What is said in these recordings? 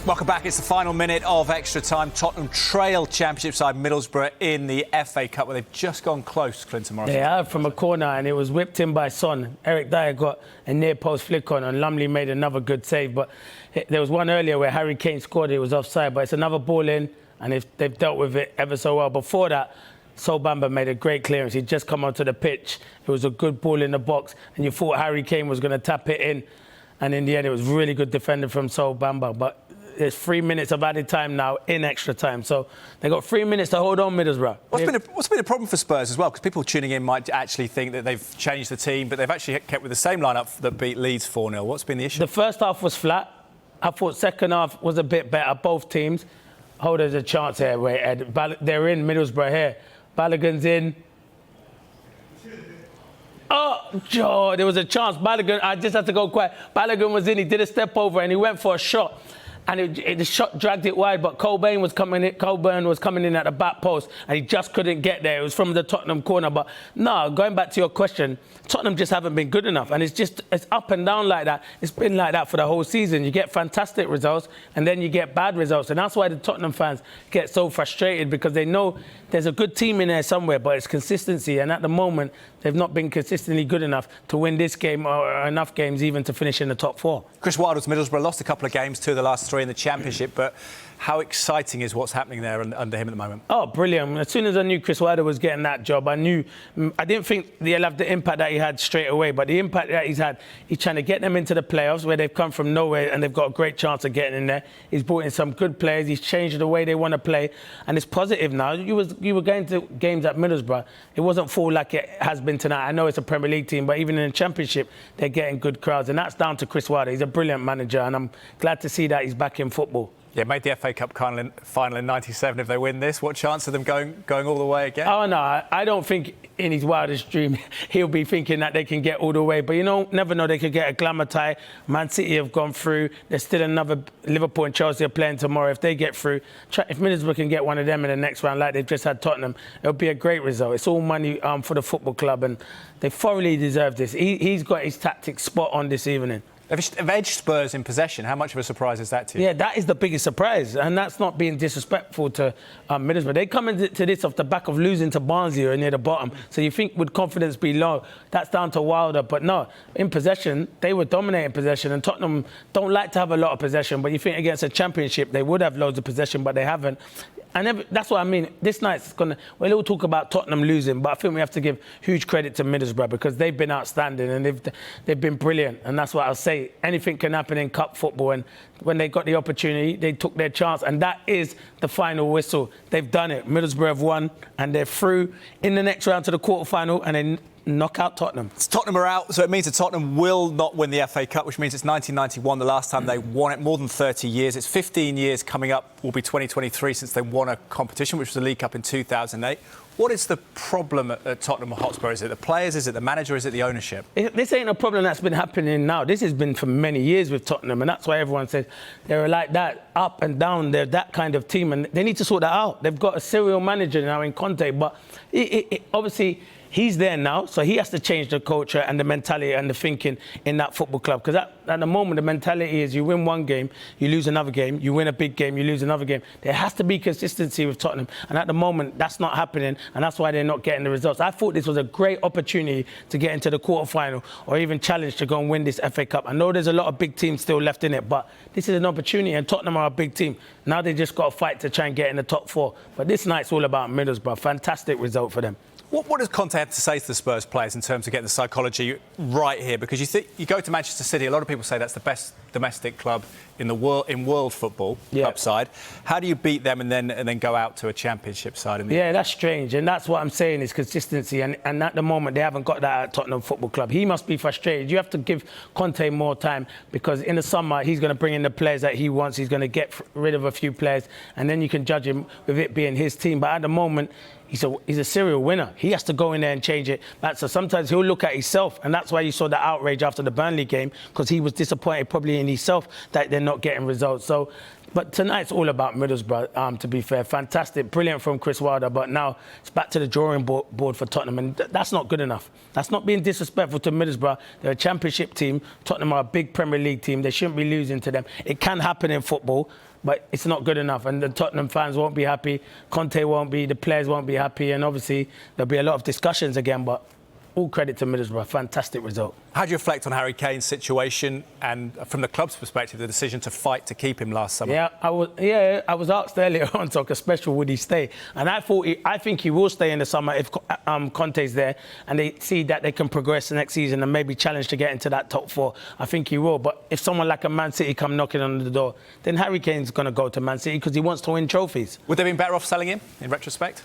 Welcome back. It's the final minute of extra time. Tottenham trail Championship side Middlesbrough in the FA Cup, where they've just gone close, Clinton Morrison. They have, from a corner, and it was whipped in by Son. Eric Dyer got a near-post flick on, and Lumley made another good save. But there was one earlier where Harry Kane scored. It was offside, but it's another ball in, and they've dealt with it ever so well. Before that, Sol Bamba made a great clearance. He'd just come onto the pitch. It was a good ball in the box, and you thought Harry Kane was going to tap it in. And in the end, it was really good defending from Sol Bamba. But there's 3 minutes of added time now in extra time. So they got 3 minutes to hold on, Middlesbrough. What's been a problem for Spurs as well? Because people tuning in might actually think that they've changed the team, but they've actually kept with the same lineup that beat Leeds 4-0. What's been the issue? The first half was flat. I thought second half was a bit better, both teams. Oh, there's a chance here where Ed. They're in Middlesbrough here. Balogun's in. Oh, Joe, there was a chance. Balogun, I just had to go quiet. Balogun was in, he did a step over and he went for a shot. And the shot dragged it wide, but Coburn was coming in at the back post, and he just couldn't get there. It was from the Tottenham corner. But no, going back to your question, Tottenham just haven't been good enough, and it's up and down like that. It's been like that for the whole season. You get fantastic results, and then you get bad results, and that's why the Tottenham fans get so frustrated, because they know there's a good team in there somewhere, but it's consistency, and at the moment they've not been consistently good enough to win this game or enough games even to finish in the top four. Chris Wilder's Middlesbrough lost a couple of games, 2 of the last 3 in the Championship, but how exciting is what's happening there under him at the moment? Oh, brilliant. As soon as I knew Chris Wilder was getting that job, I didn't think he'll have the impact that he had straight away, but the impact that he's had, he's trying to get them into the playoffs where they've come from nowhere and they've got a great chance of getting in there. He's brought in some good players, he's changed the way they want to play, and it's positive now. You were going to games at Middlesbrough, it wasn't full like it has been tonight. I know it's a Premier League team, but even in the Championship, they're getting good crowds, and that's down to Chris Wilder. He's a brilliant manager, and I'm glad to see that he's back in football. Yeah, made the FA Cup final in '97. If they win this, what chance of them going all the way again? Oh, no, I don't think in his wildest dream he'll be thinking that they can get all the way. But, never know, they could get a glamour tie. Man City have gone through. There's still another. Liverpool and Chelsea are playing tomorrow. If they get through, if Middlesbrough can get one of them in the next round like they've just had Tottenham, it'll be a great result. It's all money for the football club, and they thoroughly deserve this. He's got his tactics spot on this evening. They've edged Spurs in possession. How much of a surprise is that to you? Yeah, that is the biggest surprise, and that's not being disrespectful to Middlesbrough. They come into this off the back of losing to Barnsley near the bottom, so you think would confidence be low? That's down to Wilder, but no, in possession, they were dominating possession, and Tottenham don't like to have a lot of possession, but you think against a Championship, they would have loads of possession, but they haven't. And that's what I mean. This night's we'll all talk about Tottenham losing, but I think we have to give huge credit to Middlesbrough because they've been outstanding and they've been brilliant. And that's what I'll say. Anything can happen in cup football. And when they got the opportunity, they took their chance. And that is the final whistle. They've done it. Middlesbrough have won, and they're through in the next round to the quarter-final, and then knock out Tottenham. Tottenham are out, so it means that Tottenham will not win the FA Cup, which means it's 1991, the last time they won it, more than 30 years. It's 15 years coming up, will be 2023 since they won a competition, which was the League Cup in 2008. What is the problem at Tottenham Hotspur? Is it the players, is it the manager, is it the ownership? This ain't a problem that's been happening now. This has been for many years with Tottenham, and that's why everyone says they're like that, up and down. They're that kind of team, and they need to sort that out. They've got a serial manager now in Contes, but obviously he's there now, so he has to change the culture and the mentality and the thinking in that football club. Because at the moment, the mentality is you win one game, you lose another game, you win a big game, you lose another game. There has to be consistency with Tottenham. And at the moment, that's not happening, and that's why they're not getting the results. I thought this was a great opportunity to get into the quarter-final or even challenge to go and win this FA Cup. I know there's a lot of big teams still left in it, but this is an opportunity, and Tottenham are a big team. Now they just got to fight to try and get in the top 4. But this night's all about Middlesbrough. Fantastic result for them. What does Conte have to say to the Spurs players in terms of getting the psychology right here? Because you go to Manchester City, a lot of people say that's the best domestic club in the world football, Cup side. How do you beat them and then go out to a Championship side? Yeah, that's strange, and that's what I'm saying is consistency. And at the moment, they haven't got that at Tottenham Football Club. He must be frustrated. You have to give Conte more time because in the summer he's going to bring in the players that he wants. He's going to get rid of a few players, and then you can judge him with it being his team. But at the moment, he's a serial winner. He has to go in there and change it. So sometimes he'll look at himself, and that's why you saw the outrage after the Burnley game, because he was disappointed probably in himself that they're not getting results. So But tonight's all about Middlesbrough, to be fair. Fantastic, brilliant from Chris Wilder, but now it's back to the drawing board for Tottenham, and that's not good enough. That's not being disrespectful to Middlesbrough. They're a championship team. Tottenham are a big Premier League team. They shouldn't be losing to them. It can happen in football, but it's not good enough, and the Tottenham fans won't be happy. Conte won't be, the players won't be happy, and obviously there'll be a lot of discussions again, but all credit to Middlesbrough, fantastic result. How do you reflect on Harry Kane's situation and, from the club's perspective, the decision to fight to keep him last summer? I was asked earlier on, Talk a special, would he stay? And I think he will stay in the summer if Conte's there and they see that they can progress the next season and maybe challenge to get into that top 4. I think he will. But if someone like a Man City come knocking on the door, then Harry Kane's going to go to Man City because he wants to win trophies. Would they have been better off selling him, in retrospect?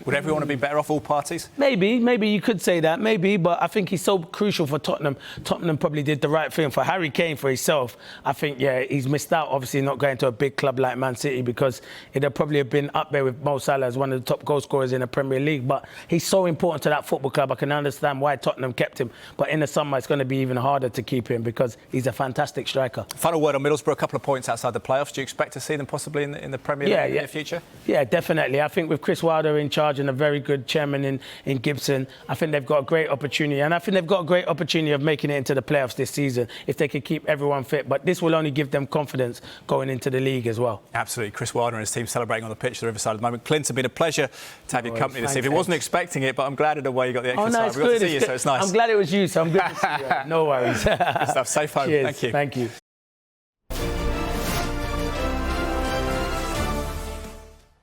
Would everyone have been better off, all parties? Maybe you could say that, maybe, but I think he's so crucial for Tottenham. Tottenham probably did the right thing. For Harry Kane, for himself, I think, he's missed out, obviously, not going to a big club like Man City because it'd probably have been up there with Mo Salah as one of the top goal scorers in the Premier League. But he's so important to that football club. I can understand why Tottenham kept him. But in the summer, it's going to be even harder to keep him because he's a fantastic striker. Final word on Middlesbrough, a couple of points outside the playoffs. Do you expect to see them possibly in the Premier League in the future? Yeah, definitely. I think with Chris Wilder in charge and a very good chairman in Gibson, I think they've got a great opportunity, and I think they've got a great opportunity of making it into the playoffs this season if they could keep everyone fit. But this will only give them confidence going into the league as well. Absolutely. Chris Wilder and his team celebrating on the pitch, the Riverside at the moment. Clint, it's been a pleasure to have your company this evening. I wasn't expecting it, but I'm glad in a way you got the extra time. It's We got good. to see you, so it's nice. I'm glad it was you, so I'm good to see you. No worries. Good stuff. Safe home. Cheers. Thank you. Thank you.